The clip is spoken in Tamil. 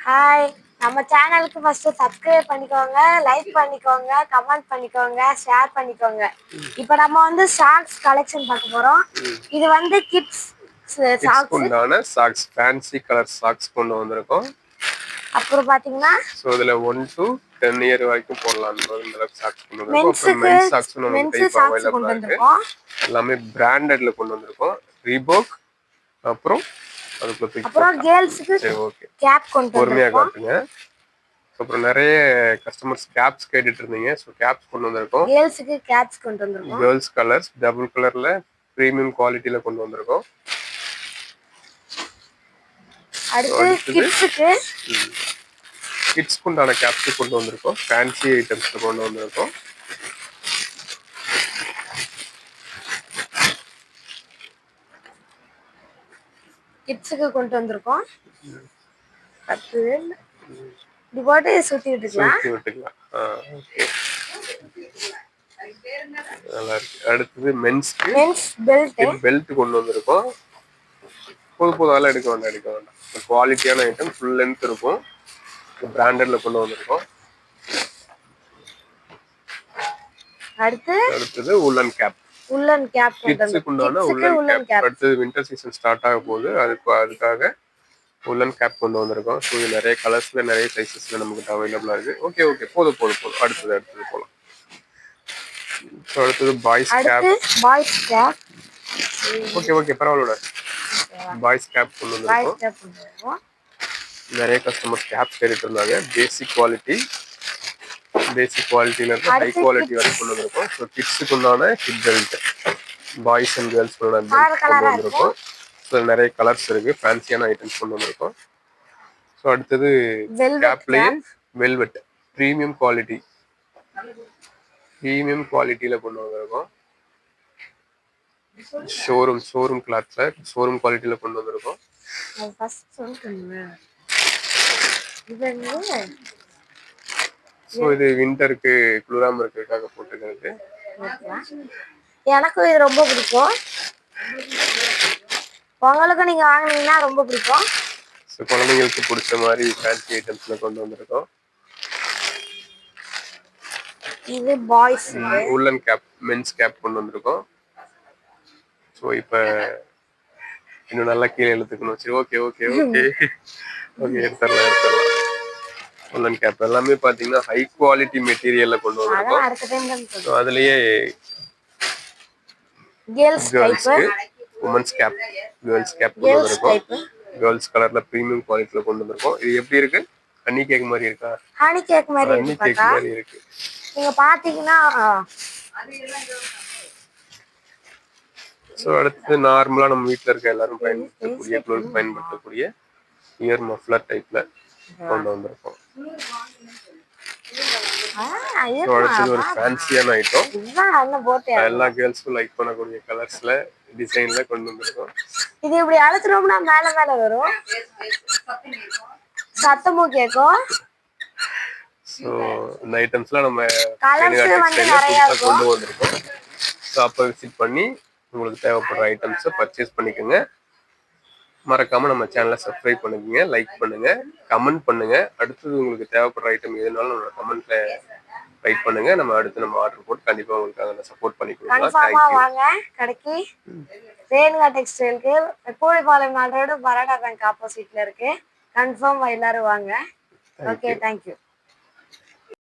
ஹாய், நம்ம சேனலுக்கு ஃபர்ஸ்ட் சப்ஸ்கிரைப் பண்ணிக்கோங்க, லைக் பண்ணிக்கோங்க, கமெண்ட் பண்ணிக்கோங்க, ஷேர் பண்ணிக்கோங்க. இப்போ நம்ம வந்து சாக்ஸ் கலெக்ஷன் பார்க்க போறோம். இது வந்து கிட்ஸ் சாக்ஸ் உண்டான சாக்ஸ், ஃபேன்சி கலர் சாக்ஸ் கொண்டு வந்திருக்கோம். அப்புறம் பாத்தீங்கன்னா சோ இதுல 1 to 10 இயர் வரைக்கும் போடலாம். இந்த அளவுக்கு சாக்ஸ் கொண்டு வந்திருக்கோம். அப்புறம் மென்ஸ் சாக்ஸ் நம்ம டைப் அவைலபிளா இருக்கு. எல்லாமே பிராண்டட்ல கொண்டு வந்திருக்கோம். ரீபோக் அப்புறம் அதுக்குள்ள பிக் அப்புறம் கேர்ள்ஸ்க்கு சரி ஓகே கேப் கொண்டு பொறுமையா வந்திருக்கோம். காட்டுங்க. அப்புறம் நிறைய கஸ்டமர்ஸ் கேப்ஸ் கேட்டுட்டு இருந்தீங்க. ஸோ கேப்ஸ் கொண்டு வந்திருக்கோம். கேர்ள்ஸ்க்கு கேப்ஸ் கொண்டு வந்திருக்கோம். கேர்ள்ஸ் கலர்ஸ் டபுள் கலர்ல பிரீமியம் குவாலிட்டியில கொண்டு வந்திருக்கோம். அடுத்து கிட்ஸ்க்கு உண்டான கேப்ஸ் கொண்டு வந்திருக்கோம். ஃபேன்சி ஐட்டம்ஸ் கொண்டு வந்திருக்கோம். கிட்ஸ்க்கு கொண்டு வந்திருக்கோம். அடுத்து இது போட்டு சுத்தி விட்டுக்கலாம். ஓகே நல்லா இருக்கு. அடுத்தது மென்ஸ் பெல்ட் கொண்டு வந்திருக்கோம். புது எடுக்க வேண்டாம். குவாலிட்டியான ஐட்டம் ஃபுல் லென்த் இருக்கும். பிராண்டட்ல கொண்டு வந்திருக்கோம். அடுத்தது உல்லன் கேப் கிட்ஸுக்கு உண்டான உல்லன் கேப். அடுத்தது வின்டர் சீசன் ஸ்டார்ட் ஆக போகுது. அதுக்காக உல்லன் கேப் கொண்டு வந்திருக்கோம். ஸோ இது நிறைய கலர்ஸ்ல நிறைய சைஸஸ்ல நமக்கு அவைலபிளா இருக்கு. ஓகே போதும். அடுத்தது போகலாம். ஸோ அடுத்தது பாய்ஸ் கேப். ஓகே பரவாயில்ல. பாய்ஸ் கேப் கொண்டு வந்திருக்கோம். நிறைய கஸ்டமர் கேப்ஸ் கேட்டுட்டு இருந்தாங்க. பேசிக் குவாலிட்டியில இருந்து ஹை குவாலிட்டி வரைக்கும் கொண்டு வந்திருக்கோம். ஸோ கிட்ஸுக்கு உண்டான hip belt, boys and girls belt கொண்டு வந்திருக்கோம். ஸோ நிறைய கலர்ஸ் இருக்கு. ஃபேன்சியான ஐட்டம்ஸ் கொண்டு வந்திருக்கோம். ஸோ அடுத்தது கேப்லயே வெல்வெட் ப்ரீமியம் குவாலிட்டியில கொண்டு வந்திருக்கோம். ஷோரூம் கிளாத்ல ஷோரூம் குவாலிட்டியில கொண்டு வந்திருக்கோம். ஸோ இது விண்டருக்கு குளிராம இருக்கிறதுக்காக போட்டுக்கிறது. எனக்கும் இது ரொம்ப பிடிக்கும். உங்களுக்கு நீங்க வாங்குனீங்கன்னா ரொம்ப பிடிக்கும். ஸோ குழந்தைங்களுக்கு பிடிச்ச மாதிரி ஃபேன்சி ஐட்டம்ஸ்ல கொண்டு வந்திருக்கோம். இது பாய்ஸ் உல்லன் கேப், மென்ஸ் கேப் கொண்டு வந்திருக்கோம். ஸோ இப்போ இன்னும் நல்லா கீழே இழுத்துக்கணும். சரி ஓகே எடுத்துடலாம். உல்லன் கேப் எல்லாமே பாத்தீங்கன்னா ஹை குவாலிட்டி மெட்டீரியல்ல கொண்டு வந்திருக்கோம். அதுலயே கேர்ள்ஸ்க்கு உமன்ஸ் கேப், கேர்ள்ஸ் கேப் கொண்டு வந்திருக்கோம். கேர்ள்ஸ் கலர்ல பிரீமியம் குவாலிட்டில கொண்டு வந்திருக்கோம். இது எப்படி இருக்கு? ஹனி கேக் மாதிரி இருக்கா? ஹனி கேக் மாதிரி இருக்கு. நீங்க பாத்தீங்கன்னா ஸோ அடுத்து நார்மலா நம்ம வீட்டுல இருக்க எல்லாரும் பயன்படுத்தக்கூடிய இயர் மஃப்ளர் டைப்ல கொண்டு வந்திருக்கோம். அடுத்தது ஒரு ஃபேன்சியான ஐட்டம். எல்லா கேர்ள்ஸ்க்கும் லைக் பண்ணக்கூடிய கலர்ஸ்ல டிசைன்ல கொண்டு வந்திருக்கோம். இது இப்படி அழுத்துறோம்னா மேல வரும், சத்தமும் கேட்கும். ஸோ இந்த ஐட்டம்ஸ்லாம் நம்ம கொண்டு வந்திருக்கோம். ஸோ அப்போ விசிட் பண்ணி உங்களுக்கு தேவைப்படுற ஐட்டம்ஸை பர்ச்சேஸ் பண்ணிக்கோங்க. மறக்காம நம்ம சேனலை சப்ஸ்கிரைப் பண்ணுங்க, லைக் பண்ணுங்க, கமெண்ட் பண்ணுங்க. அடுத்தது உங்களுக்கு தேவைப்படுற ஐட்டம் எதுனாலும் நம்மளோட கமெண்ட்ல ரைட் பண்ணுங்க. நம்ம ஆர்டர் போட்டு கண்டிப்பா உங்களுக்கு சப்போர்ட் பண்ணி கொடுக்கலாம். வாங்க கடைக்கு. ரேணுகா டெக்ஸ்டைலுக்கு கோழிப்பாளையம் ரோடு பரோடா பேங்க் ஆப்போசிட்ல இருக்கு. கன்ஃபார்ம் எல்லாரும் வாங்க. Okay, thank you.